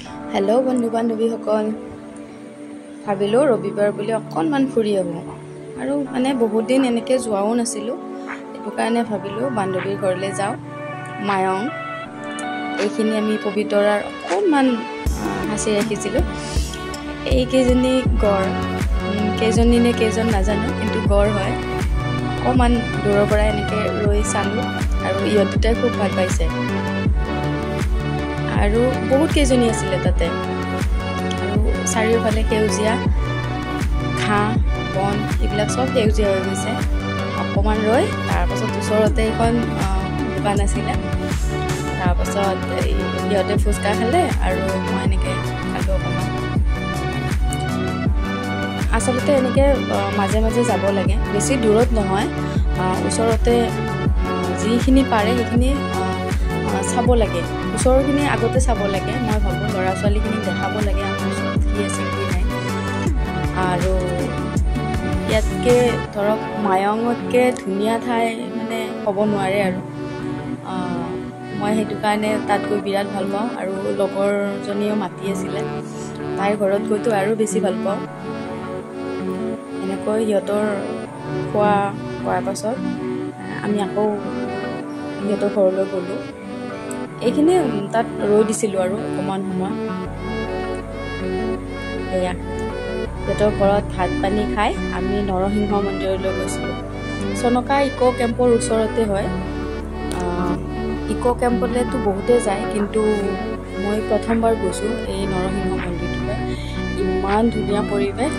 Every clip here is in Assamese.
হেল্ল' বন্ধু বান্ধৱীসকল, ভাবিলোঁ ৰবিবাৰ বুলি অকণমান ফুৰি আহোঁ আৰু বহুত দিন এনেকৈ যোৱাও নাছিলোঁ। সেইটো কাৰণে ভাবিলোঁ বান্ধৱীৰ ঘৰলৈ যাওঁ। মায়ং এইখিনি আমি পবিতৰাৰ অকণমান সাঁচি ৰাখিছিলোঁ। এইকেইজনী গড়, কেইজনী নে কেইজন নাজানো, কিন্তু গড় হয়। অকণমান দূৰৰ পৰা এনেকৈ ৰৈ চালোঁ আৰু ইহঁত দুটাই খুব ভাল পাইছে। আৰু বহুত কেইজনী আছিলে তাতে, আৰু চাৰিওফালে সেউজীয়া ঘাঁহ বন, এইবিলাক চব সেউজীয়া হৈ গৈছে। অকণমান ৰৈ তাৰপাছত ওচৰতে এখন দোকান আছিলে। তাৰপাছত সিহঁতে ফুচকা খালে আৰু মই এনেকৈ খালোঁ অকণমান। আচলতে এনেকৈ মাজে মাজে যাব লাগে, বেছি দূৰত নহয়, ওচৰতে যিখিনি পাৰে সেইখিনি চাব লাগে। ওচৰৰখিনি আগতে চাব লাগে, মই ভাবোঁ ল'ৰা ছোৱালীখিনিক দেখাব লাগে আমাৰ ওচৰত কি আছে কি নাই। আৰু ইয়াতকৈ ধৰক মায়ঙতকৈ ধুনীয়া ঠাই হ'ব নোৱাৰে আৰু। মই সেইটো কাৰণে তাত গৈ বিৰাট ভাল পাওঁ, আৰু লগৰজনীও মাতি আছিলে, তাইৰ ঘৰত গৈতো আৰু বেছি ভাল পাওঁ। এনেকৈ সিহঁতৰ খোৱা কৰাৰ পাছত আমি আকৌ সিহঁতৰ ঘৰলৈ গ'লোঁ। এইখিনি তাত ৰৈ দিছিলোঁ আৰু অকণমান সময়। এয়া সিহঁতৰ ঘৰত ভাত পানী খাই আমি নৰসিংহ মন্দিৰলৈ গৈছিলোঁ। চনকা ইক' কেম্পৰ ওচৰতে হয়। ইক' কেম্পলৈতো বহুতে যায়, কিন্তু মই প্ৰথমবাৰ গৈছোঁ এই নৰসিংহ মন্দিৰটোলৈ। ইমান ধুনীয়া পৰিৱেশ,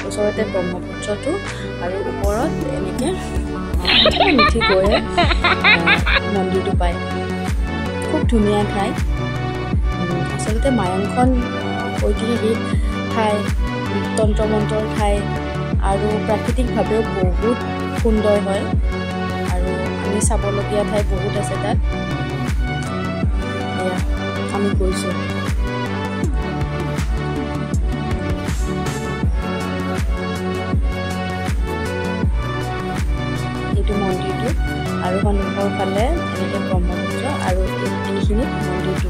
ওচৰতে ব্ৰহ্মপুত্ৰটো, আৰু ওপৰত এনেকৈ উঠি গৈয়ে মন্দিৰটো পায়। খুব ধুনীয়া ঠাই। আচলতে মায়ংখন ঐতিহাসিক ঠাই, তন্ত্ৰ মন্ত্ৰৰ ঠাই, আৰু প্ৰাকৃতিকভাৱেও বহুত সুন্দৰ হয়, আৰু আমি চাবলগীয়া ঠাই বহুত আছে তাত। এয়া আমি গৈছোঁ। এইটো মন্দিৰটো, আৰু সন্মুখৰ ফালে এনেকৈ ব্ৰহ্মপুত্ৰ, আৰু এইখিনিত মন্দিৰটো।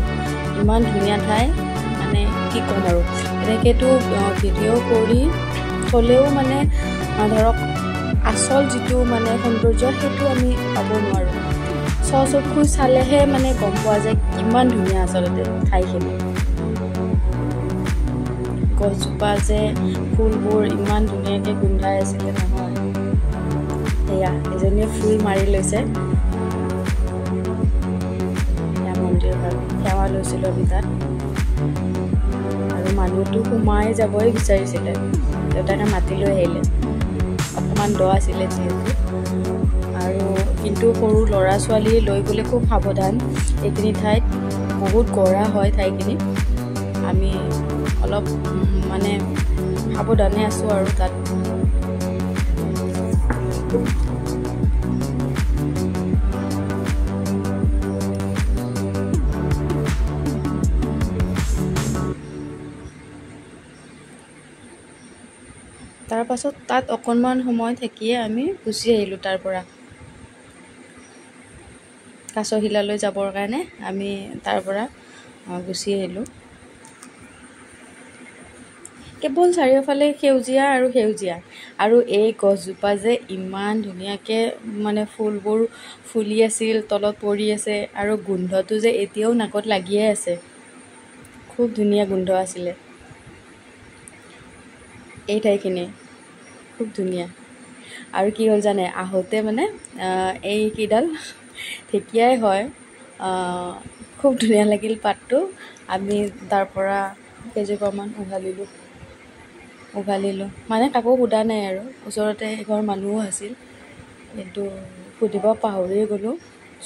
ইমান ধুনীয়া ঠাই, কি ক'ম আৰু। এনেকৈতো ভিডিঅ' কৰি থ'লেও ধৰক আচল যিটো সৌন্দৰ্য, সেইটো আমি পাব নোৱাৰোঁ। স্বচক্ষু চালেহে গম পোৱা যায় কিমান ধুনীয়া আচলতে ঠাইখিনি। গছজোপা যে ফুলবোৰ ইমান ধুনীয়াকৈ গোন্ধাই আছিলে নহয়। সেয়া এজনীয়ে ফুল মাৰি লৈছে। সেয়া মন্দিৰ হয়, সেৱা লৈছিলোঁ আমি তাত। আৰু মানুহটো সোমাই যাবই বিচাৰিছিলে, দেউতাকে মাতি লৈ আহিলে। অকণমান দ আছিলে যিহেতু, আৰু কিন্তু সৰু ল'ৰা ছোৱালী লৈ গ'লে খুব সাৱধান। এইখিনি ঠাইত বহুত গৰা হয় ঠাইখিনি। আমি অলপ সাৱধানে আছোঁ আৰু তাত। তাৰপাছত তাত অকণমান সময় থাকিয়ে আমি গুচি আহিলোঁ তাৰ পৰা। কাছশিলালৈ যাবৰ কাৰণে আমি তাৰ পৰা গুচি আহিলোঁ। কেৱল চাৰিওফালে সেউজীয়া আৰু সেউজীয়া, আৰু এই গছজোপা যে ইমান ধুনীয়াকৈ ফুলবোৰ ফুলি আছিল, তলত পৰি আছে, আৰু গোন্ধটো যে এতিয়াও নাকত লাগিয়ে আছে। খুব ধুনীয়া গোন্ধ আছিলে। এই ঠাইখিনি খুব ধুনীয়া। আৰু কি হ'ল জানে, আহোঁতে এই কিডাল ঢেকীয়াই হয়। খুব ধুনীয়া লাগিল পাতটো। আমি তাৰ পৰা কেইজোপামান উঘালিলোঁ। কাকো সোধা নাই আৰু, ওচৰতে এঘৰ মানুহো আছিল, কিন্তু সুধিব পাহৰিয়ে গ'লোঁ।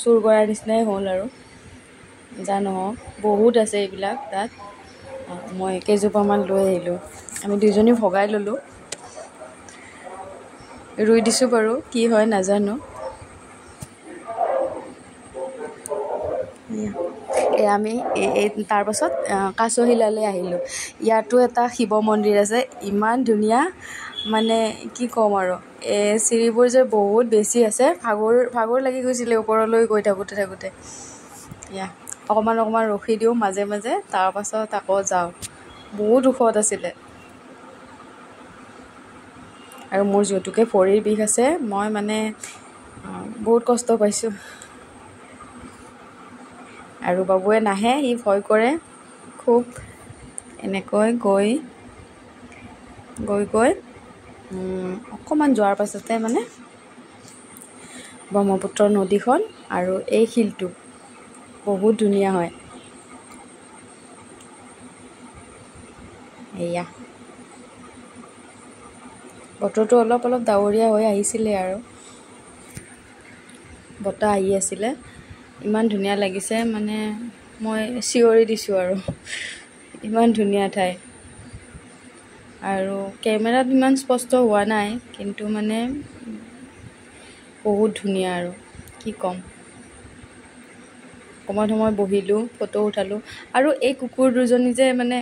চুৰ কৰাৰ নিচিনাই হ'ল আৰু। যা নহওক, বহুত আছে এইবিলাক তাত। মই কেইজোপামান লৈ আহিলোঁ। আমি দুইজনী ভগাই ল'লোঁ। ৰুই দিছোঁ বাৰু, কি হয় নাজানো। আমি তাৰপাছত কাছশিলালৈ আহিলোঁ। ইয়াতো এটা শিৱ মন্দিৰ আছে, ইমান ধুনীয়া, কি ক'ম আৰু। চিৰিবোৰ যে বহুত বেছি আছে, ভাগৰ লাগি গৈছিলে ওপৰলৈ গৈ থাকোঁতে। অকণমান অকণমান ৰখি দিওঁ মাজে মাজে, তাৰপাছত আকৌ যাওঁ। বহুত ওখত আছিলে। আৰু মোৰ যিহেতুকে ভৰিৰ বিষ আছে, মই মানে বহুত কষ্ট পাইছোঁ। আৰু বাবুৱে নাহে, সি ভয় কৰে খুব। এনেকৈ গৈ অকণমান যোৱাৰ পাছতে মানে ব্ৰহ্মপুত্ৰ নদীখন আৰু এই শিলটো বহুত ধুনীয়া হয়। এয়া বতৰটো অলপ অলপ ডাৱৰীয়া হৈ আহিছিলে আৰু বতাহ আহি আছিলে। ইমান ধুনীয়া লাগিছে, মানে মই চিঞৰি দিছোঁ আৰু ইমান ধুনীয়া ঠাই। আৰু কেমেৰাত ইমান স্পষ্ট হোৱা নাই, কিন্তু মানে বহুত ধুনীয়া আৰু কি ক'ম। অকণমান সময় বহিলোঁ, ফটো উঠালোঁ। আৰু এই কুকুৰ দুজনী যে মানে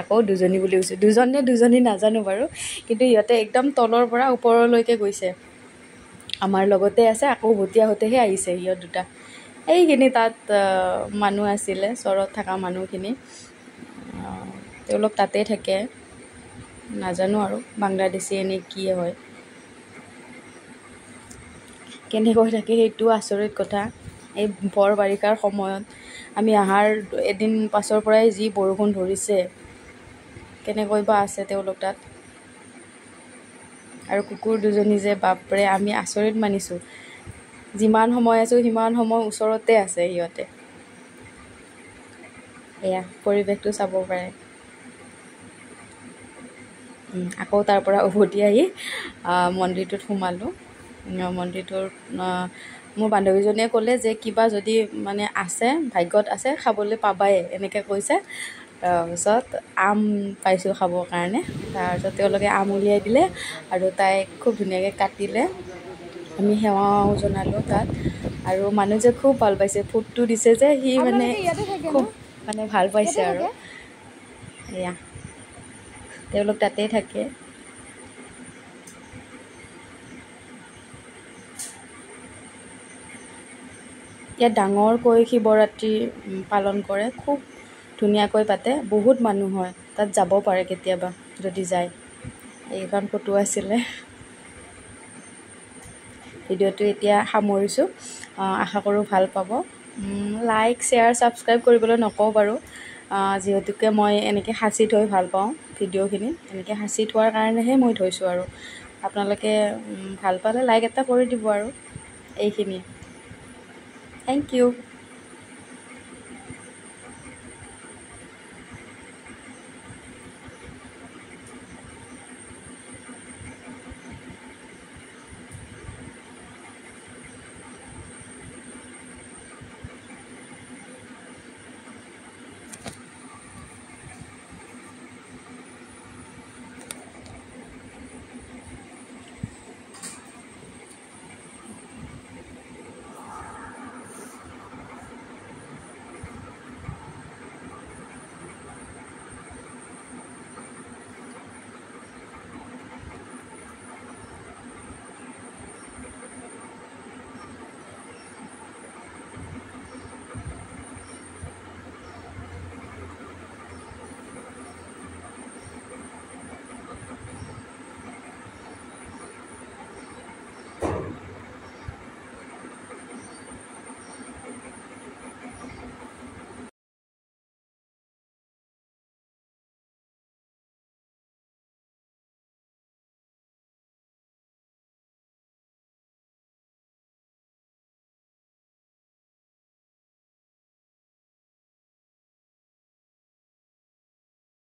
আকৌ দুজনী বুলি কৈছোঁ, দুজন নে দুজনী নাজানো বাৰু, কিন্তু সিহঁতে একদম তলৰ পৰা ওপৰলৈকে গৈছে। আমাৰ লগতে আছে, আকৌ উভতি আহোঁতেহে আহিছে সিহঁত দুটা। এইখিনি তাত মানুহ আছিলে, চৰত থকা মানুহখিনি, তেওঁলোক তাতেই থাকে। নাজানো আৰু বাংলাদেশী এনেই কি হয়, কেনেকৈ থাকে, সেইটো আচৰিত কথা। এই ভৰ বাৰিষাৰ সময়ত আমি অহাৰ এদিন পাছৰ পৰাই যি বৰষুণ ধৰিছে, কেনেকৈ বা আছে তেওঁলোক তাত। আৰু কুকুৰ দুজনী যে বাপৰে, আমি আচৰিত মানিছোঁ। যিমান সময় আছোঁ সিমান সময় ওচৰতে আছে সিহঁতে। এয়া পৰিৱেশটো চাব পাৰে। আকৌ তাৰ পৰা উভতি আহি মন্দিৰটোত সোমালোঁ। মন্দিৰটোৰ মোৰ বান্ধৱীজনীয়ে ক'লে যে কিবা যদি মানে আছে, ভাগ্যত আছে, খাবলৈ পাবাই, এনেকৈ কৈছে। তাৰপিছত আম পাইছোঁ খাবৰ কাৰণে। তাৰপিছত তেওঁলোকে আম উলিয়াই দিলে আৰু তাইক খুব ধুনীয়াকৈ কাটিলে। আমি সেৱাও জনালোঁ তাত। আৰু মানুহ যে খুব ভাল পাইছে, ফুটটো দিছে যে, সি মানে খুব মানে ভাল পাইছে আৰু এয়া তেওঁলোক তাতেই থাকে। ইয়াত ডাঙৰকৈ শিৱৰাত্ৰি পালন কৰে, খুব ধুনীয়াকৈ পাতে, বহুত মানুহ হয়। তাত যাব পাৰে কেতিয়াবা যদি যায়। এইখন ফটো আছিলে। ভিডিঅ'টো এতিয়া সামৰিছোঁ, আশা কৰোঁ ভাল পাব। লাইক, শ্বেয়াৰ, ছাবস্ক্ৰাইব কৰিবলৈ নকওঁ বাৰু, যিহেতুকে মই এনেকৈ সাঁচি থৈ ভাল পাওঁ ভিডিঅ'খিনি। এনেকৈ সাঁচি থোৱাৰ কাৰণেহে মই থৈছোঁ। আৰু আপোনালোকে ভাল পালে লাইক এটা কৰি দিব আৰু এইখিনিয়ে। Thank you.